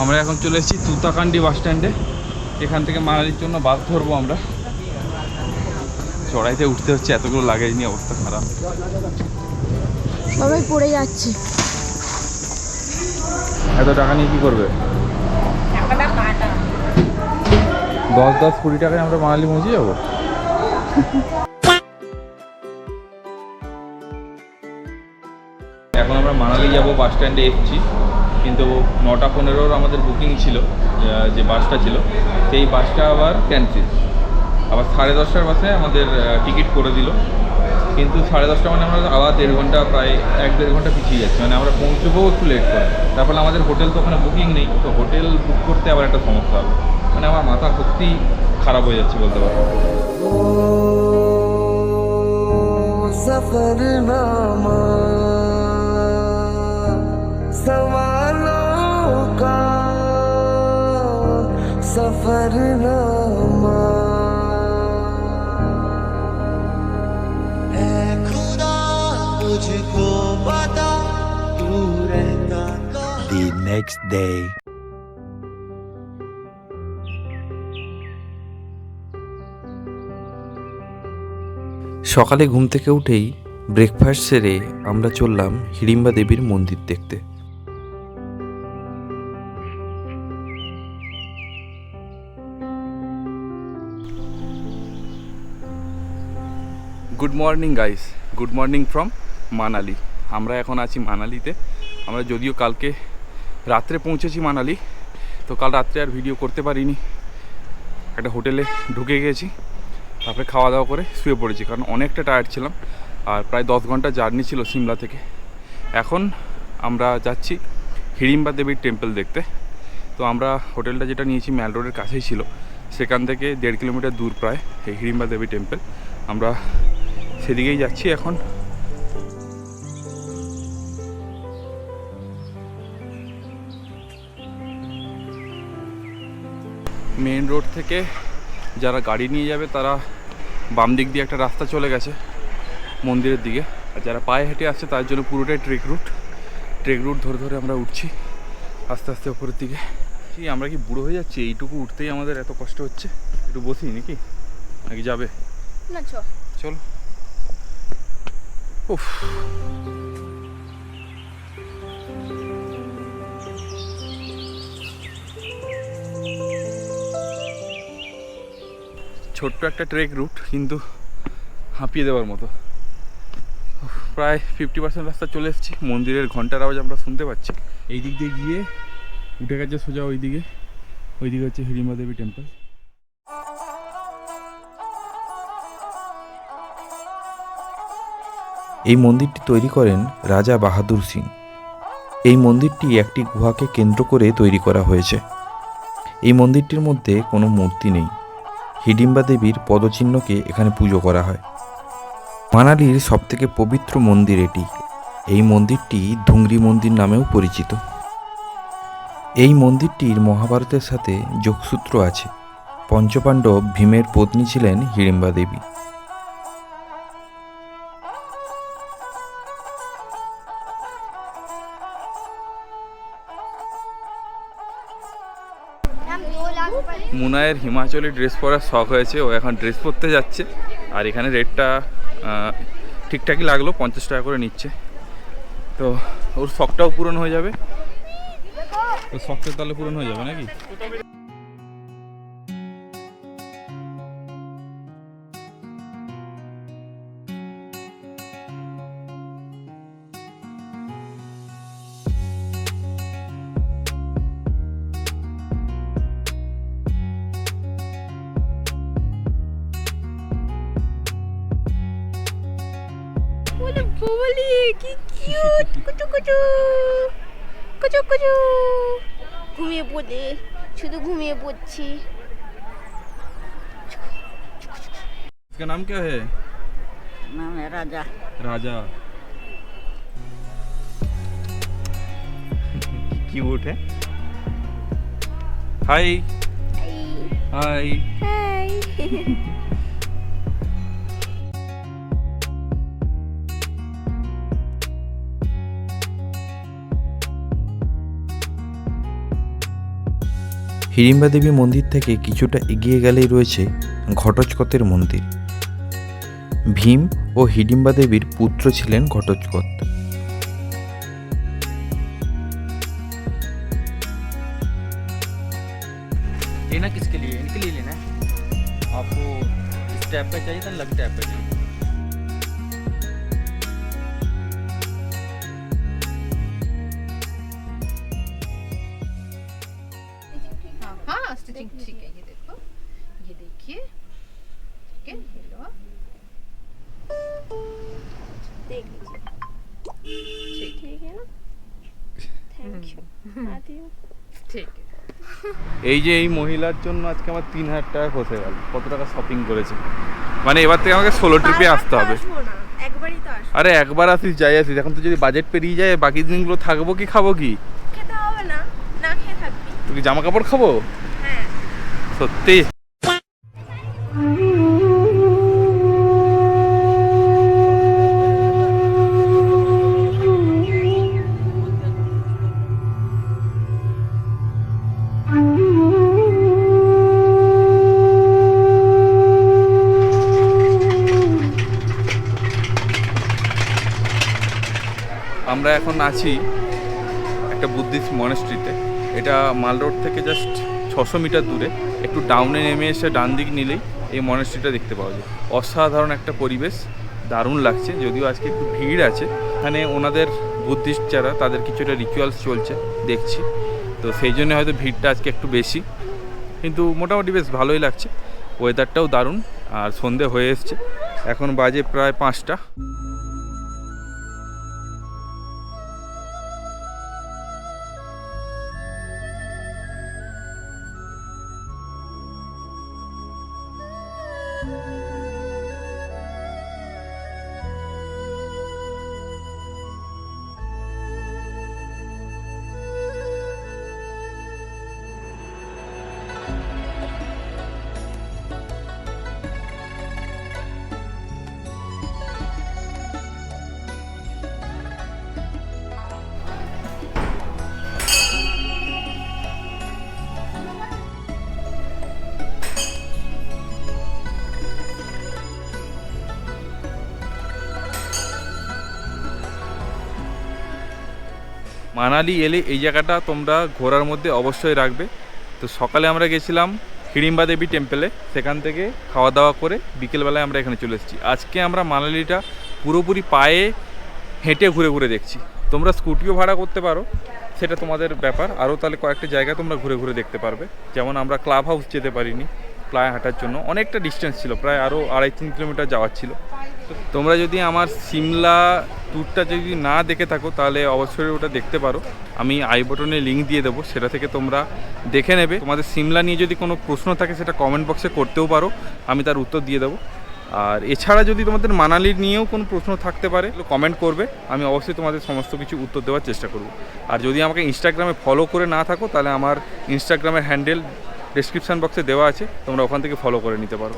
আমরা এখন চলে এসেছি তুতাকান্ডি বাস স্ট্যান্ডে। এখান থেকে মানালির জন্য বাস ধরবো আমরা। চড়াইতে উঠতে হচ্ছে, এতগুলো লাগেজ নিয়ে অবস্থা খারাপ, সবাই পড়ে যাচ্ছে। এত টাকা নিয়ে কি করবে? 10-20 টাকায় আমরা মানালি পৌঁছে যাবো। এখন আমরা মানালি যাবো, বাস স্ট্যান্ডে এসেছি, কিন্তু 9:15 আমাদের বুকিং ছিল, যে বাসটা ছিল সেই বাসটা আবার ক্যান্সেল। আবার 10:30টার বাসে আমাদের টিকিট করে দিল, কিন্তু 10:30 মানে আমরা আবার 1.5 ঘন্টা, প্রায় 1-1.5 ঘন্টা পিছিয়ে যাচ্ছে। মানে আমরা পৌঁছবো একটু লেট করে। তারপরে আমাদের হোটেল তো ওখানে বুকিং নেই, তো হোটেল বুক করতে আবার একটা সমস্যা হবে। মানে আমার মাথা সত্যি খারাপ হয়ে যাচ্ছে বলতে পারবো। सफरनामा सवालों का सफरनामा है खुदा मुझको बता तू रहता कहाँ। The next day. সকালে ঘুম থেকে উঠেই ব্রেকফাস্ট সেরে আমরা চললাম হিড়িম্বা দেবীর মন্দির দেখতে। Good morning guys, good morning from Manali. আমরা এখন আছি মানালিতে। আমরা যদিও কালকে রাত্রে পৌঁছেছি মানালি, তো কাল রাত্রে আর ভিডিও করতে পারিনি। একটা হোটেলে ঢুকে গেছি, তারপরে খাওয়া দাওয়া করে শুয়ে পড়েছি, কারণ অনেকটা টায়ার্ড ছিলাম। আর প্রায় 10 ঘন্টা জার্নি ছিল সিমলা থেকে। এখন আমরা যাচ্ছি হিড়িম্বা দেবীর টেম্পল দেখতে। তো আমরা হোটেলটা যেটা নিয়েছি ম্যাল রোডের কাছেই ছিল, সেখান থেকে 1.5 কিলোমিটার দূর প্রায় এই হিড়িম্বা দেবী টেম্পল। আমরা সেদিকেই যাচ্ছি এখন। মেন রোড থেকে যারা গাড়ি নিয়ে যাবে তারা বাম দিক দিয়ে একটা রাস্তা চলে গেছে মন্দিরের দিকে, আর যারা পায়ে হেঁটে আসছে তার জন্য পুরোটাই ট্রেক রুট ধরে ধরে আমরা উঠছি আস্তে আস্তে ওপরের দিকে। আমরা কি বুড়ো হয়ে যাচ্ছি? এইটুকু উঠতেই আমাদের এত কষ্ট হচ্ছে। একটু বসি নাকি, নাকি যাবে? না চলো। উফ, ছোট্ট একটা ট্রেক রুট, কিন্তু হাঁপিয়ে দেওয়ার মতো। প্রায় 50% রাস্তা চলে এসেছি। মন্দিরের ঘন্টার আওয়াজ আমরা শুনতে পাচ্ছি। এই দিক দিয়ে গিয়ে উঠে গেছে সোজা ওইদিকে হচ্ছে হিড়িম্বা দেবী টেম্পল। এই মন্দিরটি তৈরি করেন রাজা বাহাদুর সিং। এই মন্দিরটি একটি গুহাকে কেন্দ্র করে তৈরি করা হয়েছে। এই মন্দিরটির মধ্যে কোনো মূর্তি নেই। হিড়িম্বা দেবীর পদচিহ্নকে এখানে পুজো করা হয়। মানালির সবথেকে পবিত্র মন্দির এটি। এই মন্দিরটি ধুংরি মন্দির নামেও পরিচিত। এই মন্দিরটির মহাভারতের সাথে যোগসূত্র আছে। পঞ্চপাণ্ডব ভীমের পত্নী ছিলেন হিড়িম্বা দেবী। মুনায়ের হিমাচলি ড্রেস পরার শখ হয়েছে, ও এখন ড্রেস পরতে যাচ্ছে। আর এখানে রেটটা ঠিকঠাকই লাগলো, 50 টাকা করে নিচ্ছে। তো ওর শখটাও পূরণ হয়ে যাবে, ওর শখটা তাহলে পূরণ হয়ে যাবে নাকি? বলি কি কিউট, কুচু ঘুমিয়ে পড়ে, শুধু ঘুমিয়ে পড়ছি। इसका नाम क्या है? नाम है राजा। क्यूट है। हाय हाय। হিড়িম্বা দেবী মন্দির থেকে কিছুটা এগিয়ে গেলেই রয়েছে ঘটোৎকচের মন্দির। ভীম ও হিড়িম্বা দেবীর পুত্র ছিলেন ঘটোৎকচ। लेना किसके लिए? इनके लिए लेना है आपको। इस टैप पे चाहिए था, लग टैप पे चाहिए? हाँ स्टिचिंग ठीक है। ये देखो, ये देखिए, ठीक है, ये लो। देख लीजिए। ठीक है ना? Thank you. आती हूँ। ठीक है। এই যে এই মহিলার জন্য আজকে আমার 3000 টাকা খসে গেল। কত টাকা শপিং করেছে, মানে এবার থেকে আমাকে 16 ট্রিপে আসতে হবে। একবারই তো আসবো। আরে একবার আসিস যাই আসিস, এখন তো যদি বাজেট পেরিয়ে যায় বাকি দিনগুলো থাকবো কি খাবো কি? খেতে হবে না, না খেয়ে থাকবি। তুই কি জামা কাপড় খাবো? হ্যাঁ। সত্যি? আমরা এখন আছি একটা বুদ্ধিস্ট মনেস্ট্রিতে। এটা মাল রোড থেকে জাস্ট 600 মিটার দূরে। একটু ডাউনে নেমে এসে ডান দিক নিলেই এই মনেস্ট্রিটা দেখতে পাওয়া যায়। অসাধারণ একটা পরিবেশ, দারুণ লাগছে। যদিও আজকে একটু ভিড় আছে, এখানে ওনাদের বুদ্ধিস্ট যারা তাদের কিছু একটা রিচুয়ালস চলছে দেখছি, তো সেই জন্য হয়তো ভিড়টা আজকে একটু বেশি, কিন্তু মোটামুটি বেশ ভালোই লাগছে। ওয়েদারটাও দারুণ, আর সন্ধে হয়ে এসছে, এখন বাজে প্রায় 5টা। মানালি এলে এই জায়গাটা তোমরা ঘোরার মধ্যে অবশ্যই রাখবে। তো সকালে আমরা গেছিলাম হিড়িম্বা দেবী টেম্পলে, সেখান থেকে খাওয়া দাওয়া করে বিকেলবেলায় আমরা এখানে চলে এসেছি। আজকে আমরা মানালিটা পুরোপুরি পায়ে হেঁটে ঘুরে ঘুরে দেখছি। তোমরা স্কুটিও ভাড়া করতে পারো, সেটা তোমাদের ব্যাপার। আরও তাহলে কয়েকটা জায়গা তোমরা ঘুরে ঘুরে দেখতে পারবে। যেমন আমরা ক্লাব হাউস যেতে পারিনি, পায়ে হাঁটার জন্য অনেকটা ডিস্টেন্স ছিল, প্রায় আরও 2.5-3 কিলোমিটার যাওয়ার ছিল। তোমরা যদি আমার সিমলা ট্যুরটা যদি না দেখে থাকো তাহলে অবশ্যই ওটা দেখতে পারো। আমি আই বটনে লিঙ্ক দিয়ে দেবো, সেটা থেকে তোমরা দেখে নেবে। তোমাদের সিমলা নিয়ে যদি কোনো প্রশ্ন থাকে সেটা কমেন্ট বক্সে করতেও পারো, আমি তার উত্তর দিয়ে দেবো। আর এছাড়া যদি তোমাদের মানালি নিয়েও কোনো প্রশ্ন থাকতে পারে কমেন্ট করবে, আমি অবশ্যই তোমাদের সমস্ত কিছু উত্তর দেওয়ার চেষ্টা করব। আর যদি আমাকে ইনস্টাগ্রামে ফলো করে না থাকো তাহলে আমার ইনস্টাগ্রামের হ্যান্ডেল ডেসক্রিপশান বক্সে দেওয়া আছে, তোমরা ওখান থেকে ফলো করে নিতে পারো।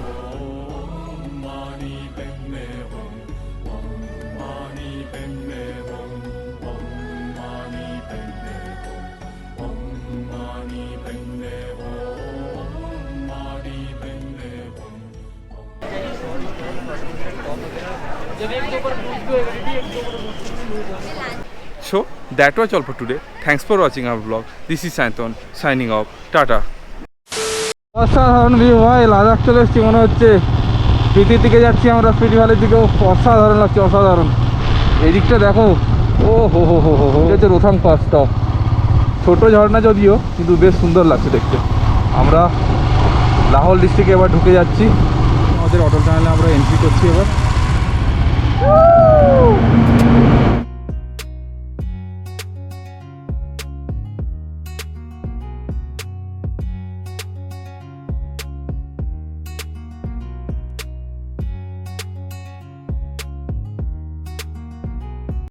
So that was all for today. Thanks for watching our vlog. This is Sayantan signing off. Tata. অসাধারণ ভিউ ভাই, লাদাখ চলে এসেছি মনে হচ্ছে। স্পিতির দিকে যাচ্ছি আমরা, স্পিতি ভ্যালির দিকে। অসাধারণ লাগছে, অসাধারণ। এই দিকটা দেখো, ও হো হো হো হো, এটা হচ্ছে রোথাং পাসটা। ছোট ঝর্ণা যদিও, কিন্তু বেশ সুন্দর লাগছে দেখতে। আমরা লাহোল ডিস্ট্রিক্টে এবার ঢুকে যাচ্ছি। আমাদের অটল টানেলে আমরা এন্ট্রি করছি এবার।